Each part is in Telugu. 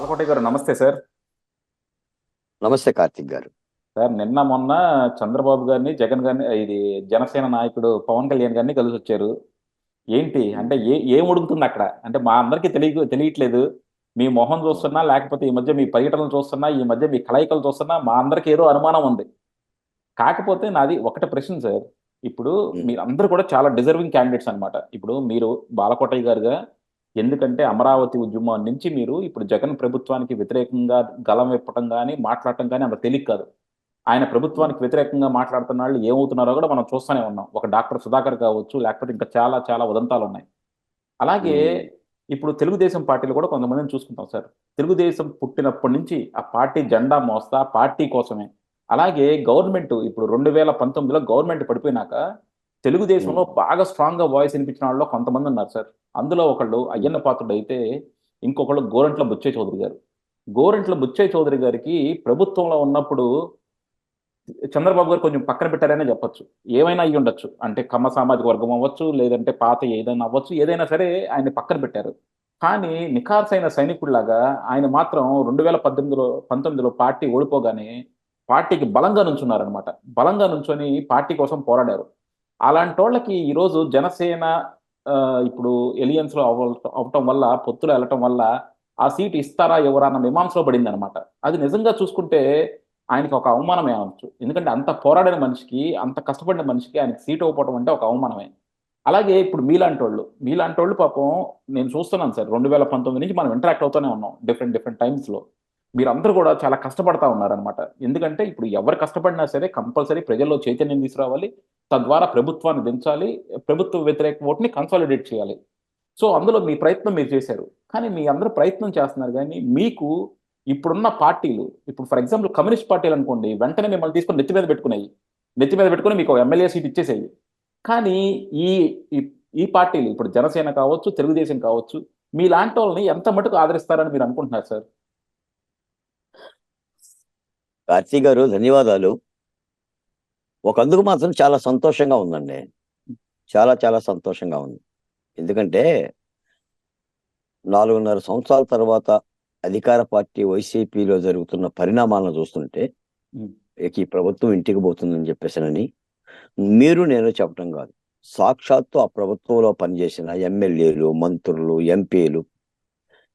బాలకోటి గారు నమస్తే సార్. నమస్తే కార్తిక్ గారు. సార్ నిన్న మొన్న చంద్రబాబు గారిని జగన్ గారిని ఇది జనసేన నాయకుడు పవన్ కళ్యాణ్ గారిని కలిసి వచ్చారు. ఏంటి ఉమ్, అంటే ఏం ఉడుకుతుంది అక్కడ అంటే మా అందరికీ తెలియట్లేదు. మీ మొహం ఉమ్, చూస్తున్నా లేకపోతే ఈ మధ్య మీ పర్యటనలు చూస్తున్నా ఈ మధ్య మీ కలయికలు చూస్తున్నా మా అందరికీ ఏదో అనుమానం ఉంది. కాకపోతే నాది ఒకటి ప్రశ్న సార్. ఇప్పుడు ఉమ్, మీరందరూ కూడా చాలా డిజర్వింగ్ క్యాండిడేట్స్ అన్నమాట. ఇప్పుడు మీరు బాలకోటయ్య గారుగా ఎందుకంటే అమరావతి ఉద్యమం నుంచి మీరు ఇప్పుడు జగన్ ప్రభుత్వానికి వ్యతిరేకంగా గలం విప్పటం కానీ మాట్లాడటం కానీ అంత తేలిక కాదు. ఆయన ఉమ్, ప్రభుత్వానికి వ్యతిరేకంగా మాట్లాడుతున్న వాళ్ళు ఏమవుతున్నారో కూడా మనం చూస్తూనే ఉన్నాం. ఒక డాక్టర్ సుధాకర్ కావచ్చు, లేకపోతే ఇంకా చాలా చాలా ఉదంతాలు ఉన్నాయి. అలాగే ఉమ్, ఇప్పుడు తెలుగుదేశం పార్టీలు కూడా కొంతమందిని చూసుకుంటాం సార్. తెలుగుదేశం పుట్టినప్పటి నుంచి ఆ పార్టీ జెండా మోస్తా పార్టీ కోసమే. అలాగే గవర్నమెంట్ ఇప్పుడు 2019లో గవర్నమెంట్ పడిపోయినాక తెలుగుదేశంలో ఉమ్, బాగా స్ట్రాంగ్ గా వాయిస్ వినిపించిన వాళ్ళు కొంతమంది ఉన్నారు సార్. అందులో ఒకళ్ళు ఉమ్. అయ్యన్న పాత్రుడు అయితే, ఇంకొకళ్ళు గోరంట్ల బుచ్చయ్య చౌదరి గారు. గోరంట్ల బుచ్చయ్య చౌదరి గారికి ప్రభుత్వంలో ఉన్నప్పుడు చంద్రబాబు గారు కొంచెం పక్కన పెట్టారనే చెప్పొచ్చు. ఏమైనా అయ్యి ఉండొచ్చు. అంటే కమ్మ సామాజిక వర్గం అవ్వచ్చు, లేదంటే పాత ఏదైనా అవ్వచ్చు. ఏదైనా సరే ఆయన్ని పక్కన పెట్టారు. కానీ నిఖార్సైన సైనికుడిలాగా ఆయన మాత్రం 2019లో పార్టీ ఓడిపోగానే పార్టీకి బలంగా నుంచున్నారనమాట. బలంగా నుంచొని పార్టీ కోసం పోరాడారు. అలాంటోళ్ళకి ఈరోజు జనసేన ఇప్పుడు ఎలియన్స్‌లో అవ్వటం వల్ల, పొత్తులో ఎళ్ళటం వల్ల ఆ సీట్ ఇస్తారా? ఇవ్వరా? అన్న మీమాంసలో పడిందనమాట. అది నిజంగా చూసుకుంటే ఆయనకి ఒక అవమానమే అనొచ్చు. ఎందుకంటే అంత పోరాడిన మనిషికి, అంత కష్టపడిన మనిషికి ఆయనకి సీట్ ఇవ్వకపోవడం అంటే ఒక అవమానమే. అలాగే ఇప్పుడు మీలాంటోళ్ళు పాపం నేను చూస్తున్నాను సార్. 2019 నుంచి మనం ఇంటరాక్ట్ అవుతూనే ఉన్నాం. డిఫరెంట్ డిఫరెంట్ టైమ్స్‌లో. మీరందరూ కూడా చాలా కష్టపడతా ఉన్నారనమాట. ఎందుకంటే ఇప్పుడు ఎవరు కష్టపడినా సరే కంపల్సరీ ప్రజల్లో చైతన్యం తీసుకురావాలి. తద్వారా ప్రభుత్వాన్ని దించాలి. ప్రభుత్వ వ్యతిరేక ఓట్‌ని కన్సాలిడేట్ చేయాలి. సో, అందులో మీ ప్రయత్నం మీరు చేశారు. కానీ మీ అందరూ ప్రయత్నం చేస్తున్నారు గానీ, మీకు ఇప్పుడున్న పార్టీలు ఇప్పుడు ఫర్ ఎగ్జాంపుల్ కమ్యూనిస్ట్ పార్టీలనుకోండి, వెంటనే మిమ్మల్ని తీసుకొని నెత్తి మీద పెట్టుకునేయి. నెత్తి మీద పెట్టుకొని మీకు ఎమ్మెల్యే సీట్ ఇచ్చేసేయి. కానీ ఈ ఈ ఈ పార్టీలు ఇప్పుడు జనసేన కావచ్చు, తెలుగుదేశం కావచ్చు, మీలాంటోళ్ళని ఎంత మటుకు ఆదరిస్తారని మీరు అనుకుంటున్నారు సార్? కార్తీక్ గారు ధన్యవాదాలు. ఒకందుకు మాత్రం చాలా సంతోషంగా ఉందండి. చాలా చాలా సంతోషంగా ఉంది. ఎందుకంటే 4.5 సంవత్సరాల తర్వాత అధికార పార్టీ వైసీపీలో జరుగుతున్న పరిణామాలను చూస్తుంటే హ్మ్. ఇక ఈ ప్రభుత్వం ఇంటికి పోతుందని చెప్పేసానని మీరు నేను చెప్పడం కాదు. సాక్షాత్తు ఆ ప్రభుత్వంలో పనిచేసిన ఎమ్మెల్యేలు, మంత్రులు, ఎంపీలు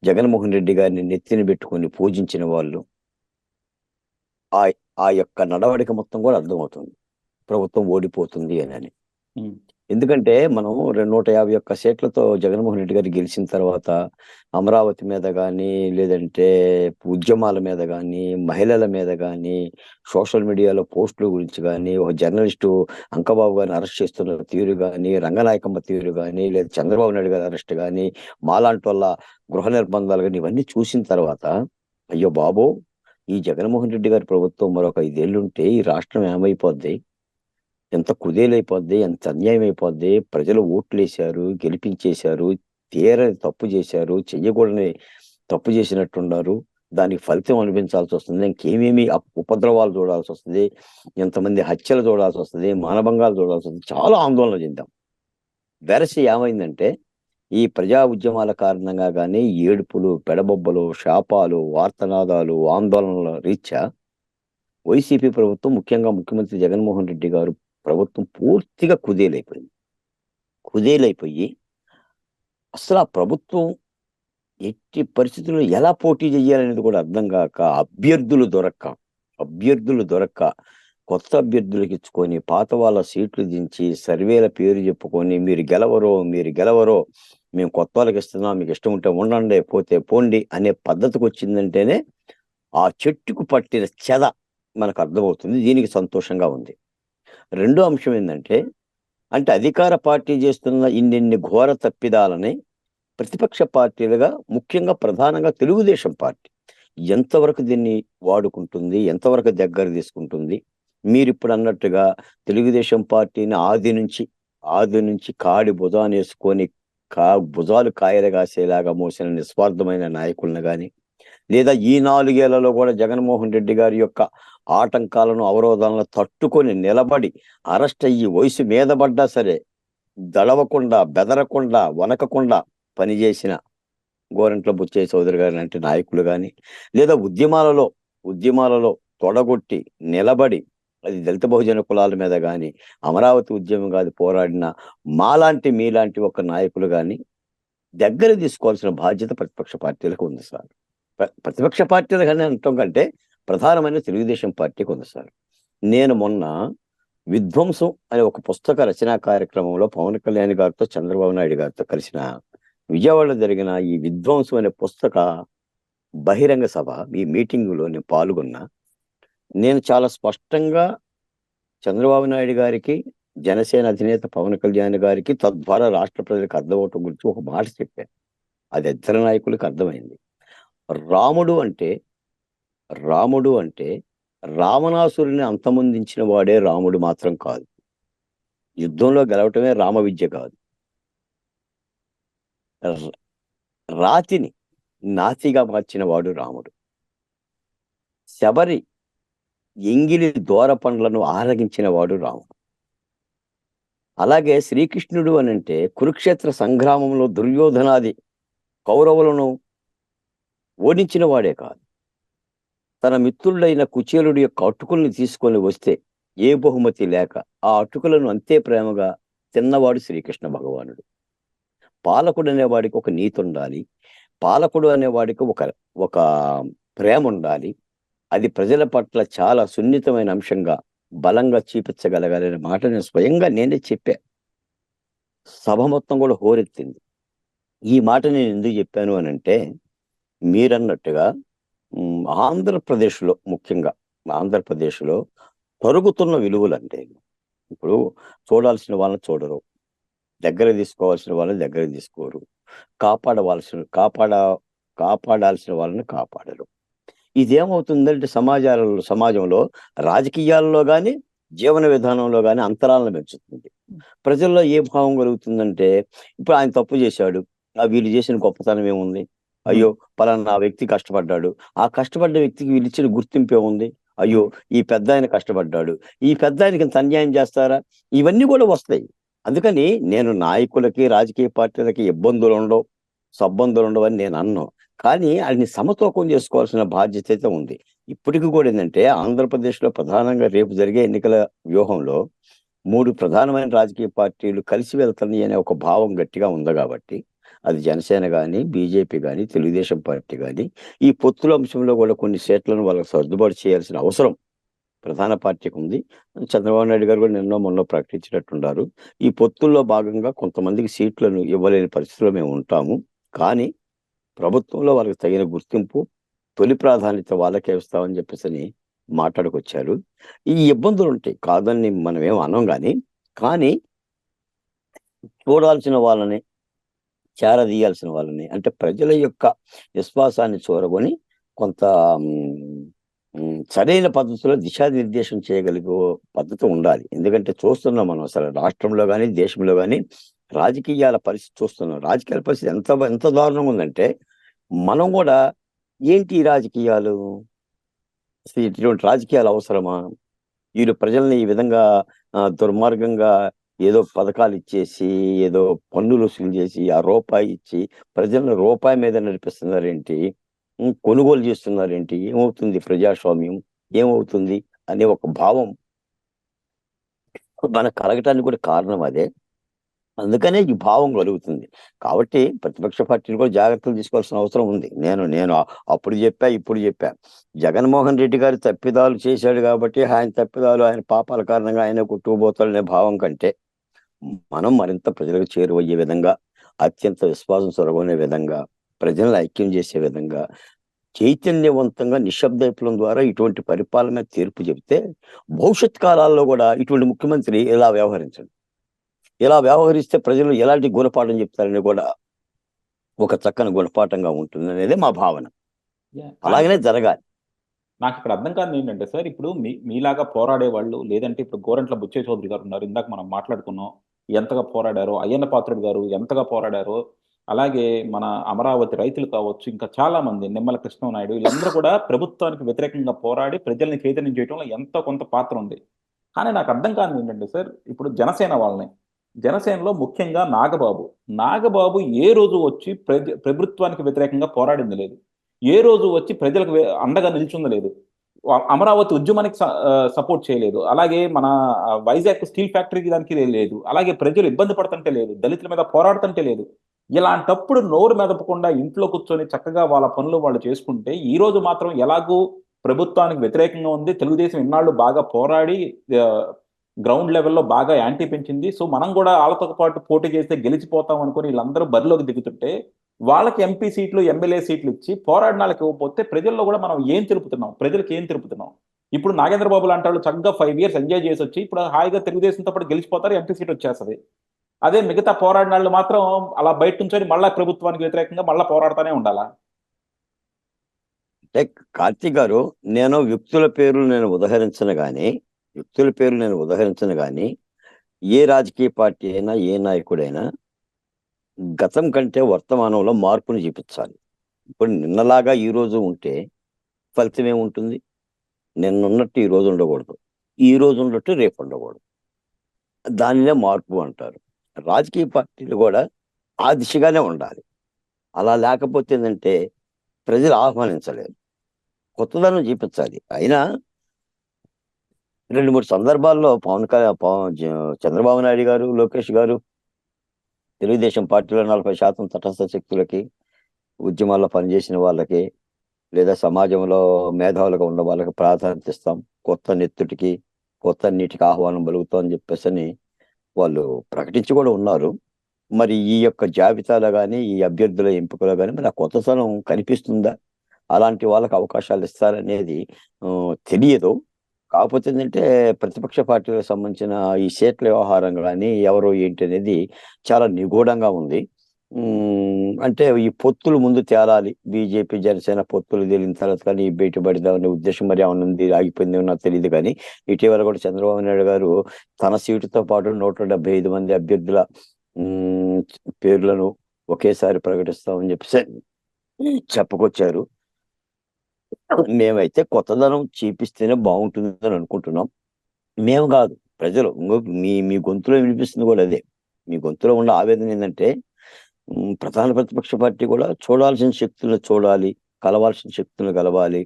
జగన్మోహన్ రెడ్డి గారిని నెత్తిన పెట్టుకొని పూజించిన వాళ్ళు ఆ ఆ యొక్క నడవడిక మొత్తం కూడా అర్థమవుతుంది. ప్రభుత్వం ఓడిపోతుంది అని. హ్మ్. ఎందుకంటే మనం 151 సీట్లతో జగన్మోహన్ రెడ్డి గారు గెలిచిన తర్వాత అమరావతి మీద కానీ, లేదంటే ఉద్యమాల మీద కానీ, మహిళల మీద కానీ, సోషల్ మీడియాలో పోస్టుల గురించి కానీ, ఒక జర్నలిస్టు అంకబాబు గారిని అరెస్ట్ చేస్తున్న తీరు కానీ, రంగనాయకమ్మ తీరు కానీ, లేదా చంద్రబాబు నాయుడు గారి అరెస్ట్ కానీ, మాలాంటి వాళ్ళ గృహ నిర్బంధాలు కానీ ఇవన్నీ చూసిన తర్వాత అయ్యో బాబో, ఈ జగన్మోహన్ రెడ్డి గారి ప్రభుత్వం మరొక 5 ఏళ్ళు ఉంటే ఈ రాష్ట్రం ఏమైపోద్ది, ఎంత కుదేలైపోద్ది, ఎంత అన్యాయం అయిపోద్ది, ప్రజలు ఓట్లేశారు, గెలిపించేశారు, తీరని తప్పు చేశారు, చెయ్యకూడని తప్పు చేసినట్టున్నారు, దానికి ఫలితం అనిపించాల్సి వస్తుంది, ఇంకేమేమి ఉపద్రవాలు చూడాల్సి వస్తుంది, ఎంతమంది హత్యలు చూడాల్సి వస్తుంది, మానభంగాలు చూడాల్సి వస్తుంది, చాలా ఆందోళన చెందాం. వెరసి ఏమైందంటే ఈ ప్రజా ఉద్యమాల కారణంగా కానీ ఏడుపులు, పెడబొబ్బలు, శాపాలు, వార్తనాదాలు, ఆందోళనల రీత్యా వైసీపీ ప్రభుత్వం, ముఖ్యంగా ముఖ్యమంత్రి జగన్మోహన్ రెడ్డి గారు ప్రభుత్వం పూర్తిగా కుదేలైపోయింది. కుదేలైపోయి అసలు ఆ ప్రభుత్వం ఎట్టి పరిస్థితుల్లో ఎలా పోటీ చేయాలనేది కూడా అర్థం కాక, అభ్యర్థులు దొరక్క కొత్త అభ్యర్థులకు ఇచ్చుకొని పాత వాళ్ళ సీట్లు దించి సర్వేల పేరు చెప్పుకొని మీరు గెలవరో మేము కొత్త వాళ్ళకి ఇస్తున్నాం, మీకు ఇష్టం ఉంటే ఉండండి, పోతే పోండి అనే పద్ధతికి వచ్చిందంటేనే ఆ చెట్టుకు పట్టిన చెద మనకు అర్థమవుతుంది. దీనికి సంతోషంగా ఉంది. రెండో అంశం ఏంటంటే, అంటే అధికార పార్టీ చేస్తున్న ఇన్నిన్ని ఘోర తప్పిదాలని ప్రతిపక్ష పార్టీలుగా, ముఖ్యంగా ప్రధానంగా తెలుగుదేశం పార్టీ ఎంతవరకు దీన్ని వాడుకుంటుంది, ఎంతవరకు దగ్గర తీసుకుంటుంది? మీరు ఇప్పుడు అన్నట్టుగా తెలుగుదేశం పార్టీని ఆది నుంచి కాడి భుజాన్ని వేసుకొని భుజాలు కాయలు కాసేలాగా మోసిన నిస్వార్థమైన నాయకులను కానీ, లేదా ఈ 4 ఏళ్లలో కూడా జగన్మోహన్ రెడ్డి గారి యొక్క ఆటంకాలను, అవరోధాలను తట్టుకొని నిలబడి అరెస్ట్ అయ్యి వయసు మీద పడ్డా సరే దడవకుండా, బెదరకుండా, వనకకుండా పనిచేసిన గోరంట్ల బుచ్చయ్య చౌదరి గారు లాంటి నాయకులు కానీ, లేదా ఉద్యమాలలో తొడగొట్టి నిలబడి అది దళిత బహుజన కులాల మీద కానీ, అమరావతి ఉద్యమం కాదు పోరాడిన మాలాంటి మీలాంటి ఒక నాయకులు కానీ దగ్గర తీసుకోవాల్సిన బాధ్యత ప్రతిపక్ష పార్టీలకు ఉంది సార్. ప్రతిపక్ష పార్టీలకు అని అనటం కంటే ప్రధానమైన తెలుగుదేశం పార్టీకి ఉంది సార్. నేను మొన్న విధ్వంసం అనే ఒక పుస్తక రచనా కార్యక్రమంలో పవన్ కళ్యాణ్ గారితో చంద్రబాబు నాయుడు గారితో కలిసిన విజయవాడలో జరిగిన ఈ విధ్వంసం అనే పుస్తక బహిరంగ సభ ఈ మీటింగులో నేను పాల్గొన్నా. నేను చాలా స్పష్టంగా చంద్రబాబు నాయుడు గారికి, జనసేన అధినేత పవన్ కళ్యాణ్ గారికి, తద్వారా రాష్ట్ర ప్రజలకు అర్థమవటం గురించి ఒక మాట చెప్పాను. అది ఇద్దరు నాయకులకు అర్థమైంది. రాముడు అంటే రాముడు అంటే రావణాసురుని అంతమొందించిన వాడే రాముడు మాత్రం కాదు. యుద్ధంలో గెలవటమే రామ విద్య కాదు. ర- రాతిని నాతిగా మార్చిన వాడు రాముడు. శబరి ఎంగిలి దోర పండ్లను ఆరగించిన వాడు రాముడు. అలాగే శ్రీకృష్ణుడు అనంటే కురుక్షేత్ర సంగ్రామంలో దుర్యోధనాది కౌరవులను ఓడించిన వాడే కాదు, తన మిత్రుడైన కుచేలుడి యొక్క అటుకుల్ని తీసుకొని వస్తే ఏ బహుమతి లేక ఆ అటుకులను అంతే ప్రేమగా తిన్నవాడు శ్రీకృష్ణ భగవానుడు. పాలకుడు అనేవాడికి ఒక నీతి ఉండాలి, పాలకుడు అనేవాడికి ఒక ఒక ప్రేమ ఉండాలి. అది ప్రజల పట్ల చాలా సున్నితమైన అంశంగా బలంగా చూపించగలగాలనే మాట నేను స్వయంగా నేనే చెప్పా. సభ మొత్తం కూడా హోరెత్తింది. ఈ మాట నేను ఎందుకు చెప్పాను అని అంటే, మీరన్నట్టుగా ఆంధ్రప్రదేశ్లో, ముఖ్యంగా ఆంధ్రప్రదేశ్లో తరుగుతున్న విలువలంటే, ఇప్పుడు చూడాల్సిన వాళ్ళని చూడరు, దగ్గర తీసుకోవాల్సిన వాళ్ళని దగ్గర తీసుకోరు, కాపాడాల్సిన వాళ్ళని కాపాడరు. ఇదేమవుతుందంటే సమాజంలో రాజకీయాల్లో కానీ జీవన విధానంలో కానీ అంతరాలను పెంచుతుంది. ప్రజల్లో ఏ భావం కలుగుతుందంటే, ఇప్పుడు ఆయన తప్పు చేశాడు, వీళ్ళు చేసిన గొప్పతనం ఏముంది, అయ్యో పలానా వ్యక్తి కష్టపడ్డాడు, ఆ కష్టపడ్డ వ్యక్తికి వీళ్ళు ఇచ్చిన గుర్తింపు ఏముంది, అయ్యో ఈ పెద్ద ఆయన కష్టపడ్డాడు, ఈ పెద్ద ఆయనకి ఇంత అన్యాయం చేస్తారా, ఇవన్నీ కూడా వస్తాయి. అందుకని నేను నాయకులకి రాజకీయ పార్టీలకి ఇబ్బందులు ఉండవు, సబ్బందులు ఉండవు అని నేను అన్నాను. కానీ అది సమతూకం చేసుకోవాల్సిన బాధ్యత అయితే ఉంది. ఇప్పటికి కూడా ఏంటంటే, ఆంధ్రప్రదేశ్లో ప్రధానంగా రేపు జరిగే ఎన్నికల వ్యూహంలో 3 ప్రధానమైన రాజకీయ పార్టీలు కలిసి వెళ్తున్నాయి అనే ఒక భావం గట్టిగా ఉంది. కాబట్టి అది జనసేన కానీ, బీజేపీ కానీ, తెలుగుదేశం పార్టీ కానీ ఈ పొత్తుల అంశంలో కూడా కొన్ని సీట్లను వాళ్ళకి సర్దుబాటు చేయాల్సిన అవసరం ప్రధాన పార్టీకి ఉంది. చంద్రబాబు నాయుడు గారు కూడా మొన్న ప్రకటించినట్టున్నారు. ఈ పొత్తుల్లో భాగంగా కొంతమందికి సీట్లను ఇవ్వలేని పరిస్థితిలో మేము ఉంటాము, కానీ ప్రభుత్వంలో వాళ్ళకి తగిన గుర్తింపు, తొలి ప్రాధాన్యత వాళ్ళకే ఇస్తామని చెప్పేసి మాట్లాడుకొచ్చారు. ఈ ఇబ్బందులు ఉంటాయి, కాదని మనం ఏం అనం. కానీ చూడాల్సిన వాళ్ళని, చేరదీయాల్సిన వాళ్ళని, అంటే ప్రజల యొక్క విశ్వాసాన్ని చూరగొని కొంత సరైన పద్ధతిలో దిశానిర్దేశం చేయగలిగే పద్ధతి ఉండాలి. ఎందుకంటే చూస్తున్నాం మనం అసలు రాష్ట్రంలో కానీ దేశంలో కానీ రాజకీయాల పరిస్థితి చూస్తున్నాం. రాజకీయాల పరిస్థితి ఎంత దారుణంగా ఉందంటే, మనం కూడా ఏంటి ఈ రాజకీయాలు, అసలు ఇటువంటి రాజకీయాలు అవసరమా, వీళ్ళు ప్రజల్ని ఈ విధంగా దుర్మార్గంగా ఏదో పథకాలు ఇచ్చేసి, ఏదో పన్నులు వసూలు చేసి, ఆ రూపాయి ఇచ్చి ప్రజలను రూపాయి మీద నడిపిస్తున్నారేంటి, కొనుగోలు చేస్తున్నారేంటి, ఏమవుతుంది ప్రజాస్వామ్యం, ఏమవుతుంది అనే ఒక భావం మనకు కలగటానికి కూడా కారణం అదే. అందుకనే ఈ భావం కలుగుతుంది. కాబట్టి ప్రతిపక్ష పార్టీలు కూడా జాగ్రత్తలు తీసుకోవాల్సిన అవసరం ఉంది. నేను అప్పుడు చెప్పా, ఇప్పుడు చెప్పా, జగన్మోహన్ రెడ్డి గారు తప్పిదాలు చేశాడు కాబట్టి ఆయన తప్పిదాలు, ఆయన పాపాల కారణంగా ఆయన కొట్టుకుపోతాడనే భావం కంటే, మనం మరింత ప్రజలకు చేరువయ్యే విధంగా, అత్యంత విశ్వాసం సొరగొనే విధంగా, ప్రజలను ఐక్యం చేసే విధంగా, చైతన్యవంతంగా నిశ్శబ్ద విప్లవం ద్వారా ఇటువంటి పరిపాలన తీర్పు చెబితే భవిష్యత్ కాలాల్లో కూడా ఇటువంటి ముఖ్యమంత్రి ఇలా వ్యవహరిస్తే ప్రజలు ఎలాంటి గుణపాఠం చెప్తారని కూడా ఒక చక్కని గుణపాఠంగా ఉంటుంది అనేది మా భావన. అలాగనే జరగాలి. నాకు ఇక్కడ అర్థం కాదు ఏంటంటే సార్, ఇప్పుడు మీలాగా పోరాడే వాళ్ళు, లేదంటే ఇప్పుడు గోరంట్ల బుచ్చయ్య చౌదరి గారు ఉన్నారు, ఇందాక మనం మాట్లాడుకున్నాం ఎంతగా పోరాడారో, అయ్యన్న పాత్రుడు గారు ఎంతగా పోరాడారో, అలాగే మన అమరావతి రైతులు కావచ్చు, ఇంకా చాలా మంది, నిమ్మల కృష్ణనాయుడు, వీళ్ళందరూ కూడా ప్రభుత్వానికి వ్యతిరేకంగా పోరాడి ప్రజల్ని చైతన్యం చేయడంలో ఎంతో కొంత పాత్ర ఉంది. కానీ నాకు అర్థం కాదు ఏంటంటే సార్, ఇప్పుడు జనసేన వాళ్ళని, జనసేనలో ముఖ్యంగా నాగబాబు ఏ రోజు వచ్చి ప్రభుత్వానికి వ్యతిరేకంగా పోరాడింది లేదు. ఏ రోజు వచ్చి ప్రజలకు అండగా నిల్చుంది లేదు. అమరావతి ఉద్యమానికి సపోర్ట్ చేయలేదు. అలాగే మన వైజాగ్ స్టీల్ ఫ్యాక్టరీకి దానికి లేదు. అలాగే ప్రజలు ఇబ్బంది పడుతుంటే లేదు. దళితుల మీద పోరాడుతుంటే లేదు. ఇలాంటప్పుడు నోరు మెదపకుండా ఇంట్లో కూర్చొని చక్కగా వాళ్ళ పనులు వాళ్ళు చేసుకుంటే, ఈ రోజు మాత్రం ఎలాగూ ప్రభుత్వానికి వ్యతిరేకంగా ఉంది. తెలుగుదేశం ఇన్నాళ్ళు బాగా పోరాడి గ్రౌండ్ లెవెల్‌లో బాగా యాంటీ పెంచింది. సో, మనం గూడా ఆళ్ళతో పాటు పోటీ చేస్తే గెలిచిపోతాం అనుకోని ఈళ్ళందరూ బరిలోకి దిగుతుంటే, వాళ్ళకి ఎంపీ సీట్లు, ఎమ్మెల్యే సీట్లు ఇచ్చి పోరాడినాళ్ళకి ఇవ్వకపోతే ప్రజల్లో గూడా మనం ఏం తెలుపుతున్నాం? ప్రజలకి ఏం తెలుపుతున్నాం? ఇప్పుడు నాగేంద్ర బాబు లాంటోళ్ళు చక్కగా 5 ఇయర్స్ ఎంజాయ్ చేసొచ్చి, ఇప్పుడు హాయిగా తెలుగుదేశంతో పాటు గెలిచిపోతారు. ఎంపీ సీట్ వచ్చేస్తది. అదే మిగతా పోరాడినాళ్ళు మాత్రం అలా బయట నుంచొని మళ్ళా ప్రభుత్వానికి వ్యతిరేకంగా మళ్ళా పోరాడుతానే ఉండాలా? అంటే కార్తీక్ గారు, నేను వ్యక్తుల పేర్లు నేను ఉదహరించను గాని ఏ రాజకీయ పార్టీ అయినా ఏ నాయకుడైనా గతం కంటే వర్తమానంలో మార్పుని చూపించాలి. ఇప్పుడు నిన్నలాగా ఈ రోజు ఉంటే ఫలితం ఏముంటుంది? నిన్నున్నట్టు ఈ రోజు ఉండకూడదు, ఈ రోజు ఉన్నట్టు రేపు ఉండకూడదు. దానినే మార్పు అంటారు. రాజకీయ పార్టీలు కూడా ఆ దిశగానే ఉండాలి. అలా లేకపోతే ఏంటంటే ప్రజలు ఆహ్వానించలేరు, కొత్తదనం చూపించాలి. అయినా 2-3 సందర్భాల్లో చంద్రబాబు నాయుడు గారు, లోకేష్ గారు తెలుగుదేశం పార్టీలో 40% తటస్థ శక్తులకి, ఉద్యమాల్లో పనిచేసిన వాళ్ళకి, లేదా సమాజంలో మేధావులుగా ఉన్న వాళ్ళకి ప్రాధాన్యత ఇస్తాం, కొత్త నెత్తుటికి కొత్త నీటికి ఆహ్వానం పలుకుతాం అని చెప్పేసి వాళ్ళు ప్రకటించి కూడా ఉన్నారు. మరి ఈ యొక్క జాబితాలో కానీ ఈ అభ్యర్థుల ఎంపికలో కానీ మరి ఆ కొత్తతనం కనిపిస్తుందా? అలాంటి వాళ్ళకి అవకాశాలు ఇస్తారనేది తెలియదు. కాకపోతే ఏంటంటే ప్రతిపక్ష పార్టీలకు సంబంధించిన ఈ సీట్ల వ్యవహారం కానీ ఎవరో ఏంటి అనేది చాలా నిగూఢంగా ఉంది. అంటే ఈ పొత్తులు ముందు తేలాలి. బీజేపీ జనసేన పొత్తులు తేలిన తర్వాత కానీ బయటపడదామనే ఉద్దేశం మరి ఏమన్నా ఉంది, ఆగిపోయింది నాకు తెలియదు. కానీ ఇటీవల కూడా చంద్రబాబు నాయుడు గారు తన సీటుతో పాటు 175 మంది అభ్యర్థుల పేర్లను ఒకేసారి ప్రకటిస్తామని చెప్పేసి చెప్పుకొచ్చారు. మేమైతే కొత్తదనం చూపిస్తేనే బాగుంటుందని అనుకుంటున్నాం. మేము కాదు, ప్రజలు. మీ మీ గొంతులో వినిపిస్తుంది కూడా అదే. మీ గొంతులో ఉన్న ఆవేదన ఏంటంటే ప్రధాన ప్రతిపక్ష పార్టీ కూడా చూడాల్సిన శక్తులను చూడాలి, కలవాల్సిన శక్తులను కలవాలి,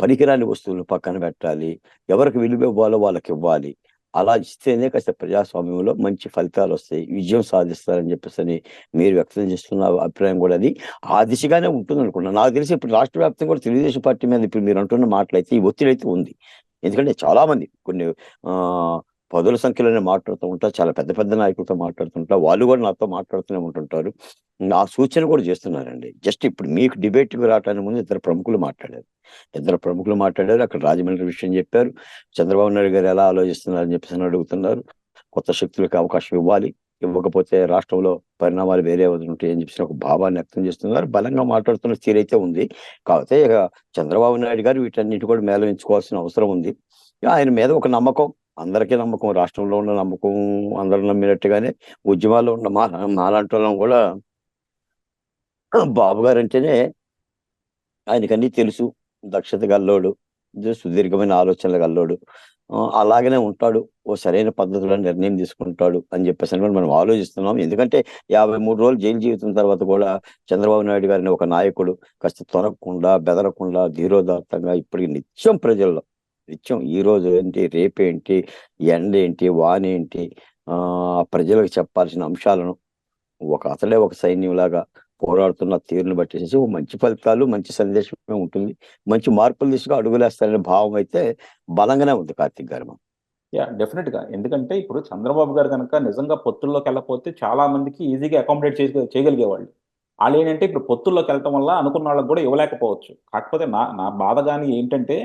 పనికిరాని వస్తువులను పక్కన పెట్టాలి, ఎవరికి విలువ ఇవ్వాలో వాళ్ళకి ఇవ్వాలి. అలా ఇస్తేనే కాస్త ప్రజాస్వామ్యంలో మంచి ఫలితాలు వస్తాయి, విజయం సాధిస్తారని చెప్పేసి మీరు వ్యక్తం చేస్తున్న అభిప్రాయం కూడా అది ఆ దిశగానే ఉంటుంది అనుకున్నాను. నాకు తెలిసి ఇప్పుడు రాష్ట్ర వ్యాప్తంగా కూడా తెలుగుదేశం పార్టీ మీద ఇప్పుడు మీరు అంటున్న మాటలైతే ఈ ఒత్తిడి అయితే ఉంది. ఎందుకంటే చాలా మంది కొన్ని పదుల సంఖ్యలోనే మాట్లాడుతూ ఉంటారు, చాలా పెద్ద పెద్ద నాయకులతో మాట్లాడుతుంటారు, వాళ్ళు కూడా నాతో మాట్లాడుతూనే ఉంటుంటారు. ఆ సూచన కూడా చేస్తున్నారండి. జస్ట్ ఇప్పుడు మీకు డిబేట్కి రావడానికి ముందు ఇద్దరు ప్రముఖులు మాట్లాడారు. అక్కడ రాజమండ్రి విషయం చెప్పారు. చంద్రబాబు నాయుడు గారు ఎలా ఆలోచిస్తున్నారని చెప్పేసి అడుగుతున్నారు. కొత్త శక్తులకు అవకాశం ఇవ్వాలి, ఇవ్వకపోతే రాష్ట్రంలో పరిణామాలు వేరే ఉంటాయి అని చెప్పేసి ఒక భావాన్ని వ్యక్తం చేస్తున్నారు. బలంగా మాట్లాడుతున్న తీరైతే ఉంది. కాకపోతే ఇక చంద్రబాబు నాయుడు గారు వీటన్నిటి కూడా మేళవించుకోవాల్సిన అవసరం ఉంది. ఆయన మీద ఒక నమ్మకం, అందరికీ నమ్మకం, రాష్ట్రంలో ఉన్న నమ్మకం, అందరూ నమ్మినట్టుగానే ఉద్యమాల్లో ఉన్న మాలాంటి వాళ్ళం కూడా బాబు గారు అంటేనే ఆయనకన్నీ తెలుసు. దక్షత గల్లోడు, సుదీర్ఘమైన ఆలోచనలు గల్లోడు, అలాగనే ఉంటాడు, ఓ సరైన పద్ధతిలో నిర్ణయం తీసుకుంటాడు అని చెప్పేసి మనం ఆలోచిస్తున్నాం. ఎందుకంటే 53 రోజులు జైలు జీవితం తర్వాత కూడా చంద్రబాబు నాయుడు గారిని ఒక నాయకుడు కాస్త తొనకుండా, బెదరకుండా, ధీరోదాత్తంగా ఇప్పటికి నిత్యం ప్రజల్లో ఈ రోజు ఏంటి, రేపేంటి, ఎండేంటి, వానేంటి, ప్రజలకు చెప్పాల్సిన అంశాలను అతడే ఒక సైన్యంలాగా పోరాడుతున్న తీరును బట్టేసి మంచి ఫలితాలు, మంచి సందేశమే ఉంటుంది, మంచి మార్పుల దిశగా అడుగులేస్తారనే భావం అయితే బలంగానే ఉంది కార్తీక్ గారు. డెఫినెట్ గా. ఎందుకంటే ఇప్పుడు చంద్రబాబు గారు కనుక నిజంగా పొత్తుల్లోకి వెళ్ళకపోతే చాలా మందికి ఈజీగా అకామిడేట్ చేయగలిగేవాళ్ళు. వాళ్ళు ఏంటంటే ఇప్పుడు పొత్తుల్లోకి వెళ్ళటం వల్ల అనుకున్న వాళ్ళకి కూడా ఇవ్వలేకపోవచ్చు. కాకపోతే నా నా బాధ కానీ ఏంటంటే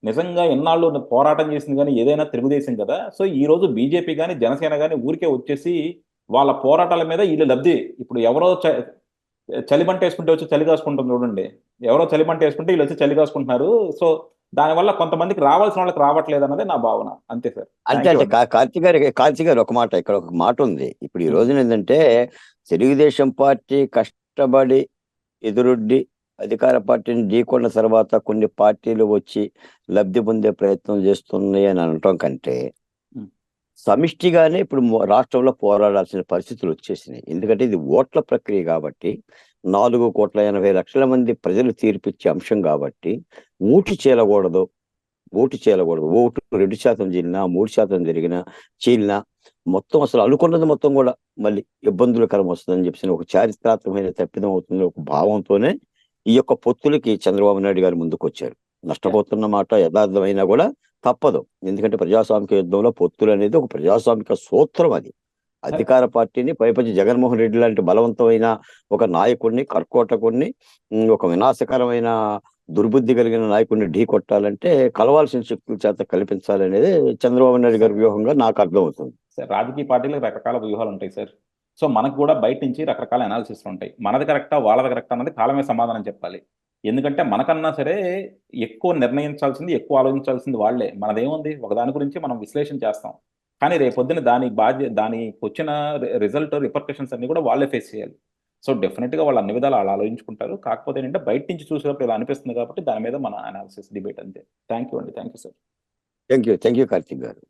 నిజంగా ఎన్నాళ్ళు పోరాటం చేసింది కానీ ఏదైనా తెలుగుదేశం కదా. సో ఈ రోజు బీజేపీ కానీ జనసేన కానీ ఊరికే వచ్చేసి వాళ్ళ పోరాటాల మీద వీళ్ళు లబ్ధి, ఇప్పుడు ఎవరో చలిమంట వేసుకుంటే వచ్చి చలి కాసుకుంటాం చూడండి, ఎవరో చలిమంట వేసుకుంటే వీళ్ళు వచ్చి చలి కాసుకుంటున్నారు. సో దానివల్ల కొంతమందికి రావాల్సిన వాళ్ళకి రావట్లేదు అన్నదే నా భావన. అంతే సార్. అంటే కార్తీక్ గారు ఒక మాట, ఇక్కడ ఒక మాట ఉంది. ఇప్పుడు ఈ రోజున ఏంటంటే తెలుగుదేశం పార్టీ కష్టపడి ఎదురొడ్డి అధికార పార్టీని ఢీకొన్న తర్వాత కొన్ని పార్టీలు వచ్చి లబ్ధి పొందే ప్రయత్నం చేస్తున్నాయి అని అనటం కంటే సమిష్టిగానే ఇప్పుడు రాష్ట్రంలో పోరాడాల్సిన పరిస్థితులు వచ్చేసినాయి. ఎందుకంటే ఇది ఓట్ల ప్రక్రియ కాబట్టి 4,80,00,000 మంది ప్రజలు తీర్పిచ్చే అంశం కాబట్టి ఊటు చీలకూడదు. ఓటు చీలకూడదు. ఓటు 2% చీలినా, 3% చీలినా మొత్తం అసలు అనుకున్నది మొత్తం కూడా మళ్ళీ ఇబ్బందులకరం వస్తుందని చెప్పేసి ఒక చారిత్రాత్మకమైన తప్పిదం అవుతుంది ఒక భావంతోనే ఈ యొక్క పొత్తులకి చంద్రబాబు నాయుడు గారు ముందుకొచ్చారు. నష్టపోతున్న మాట యథార్థమైనా కూడా తప్పదు. ఎందుకంటే ప్రజాస్వామిక యుద్ధంలో పొత్తులు అనేది ఒక ప్రజాస్వామిక సూత్రం అది. అధికార పార్టీని పైపంచి జగన్మోహన్ రెడ్డి లాంటి బలవంతమైన ఒక నాయకుడిని, కర్కోటకుడిని, ఒక వినాశకరమైన దుర్బుద్ధి కలిగిన నాయకుడిని ఢీ కొట్టాలంటే కలవాల్సిన శక్తుల చేత కల్పించాలనేది చంద్రబాబు నాయుడు గారి వ్యూహంగా నాకు అర్థమవుతుంది. సార్ రాజకీయ పార్టీలకు రకరకాల వ్యూహాలు ఉంటాయి సార్. సో మనకు కూడా బయట నుంచి రకరకాల అనాలిసిస్ ఉంటాయి. మనది కరెక్టా వాళ్ళది కరెక్టా అన్నది కాలమే సమాధానం చెప్పాలి. ఎందుకంటే మనకన్నా సరే ఎక్కువ నిర్ణయించాల్సింది, ఎక్కువ ఆలోచించాల్సింది వాళ్ళే. మనదేముంది, ఒకదాని గురించి మనం విశ్లేషణ చేస్తాం. కానీ రేపొద్దున దానికి వచ్చిన రిజల్ట్ రిపర్కషన్స్ అన్ని కూడా వాళ్ళే ఫేస్ చేయాలి. సో డెఫినెట్గా వాళ్ళు అన్ని విధాలు వాళ్ళు ఆలోచించుకుంటారు. కాకపోతే ఏంటంటే బయట నుంచి చూసేటప్పుడు ఇలా అనిపిస్తుంది కాబట్టి దాని మీద మన అనాలిసిస్ డిబేట్ అంతే. థ్యాంక్ యూ అండి. Thank you sir. Thank you Karthik గారు.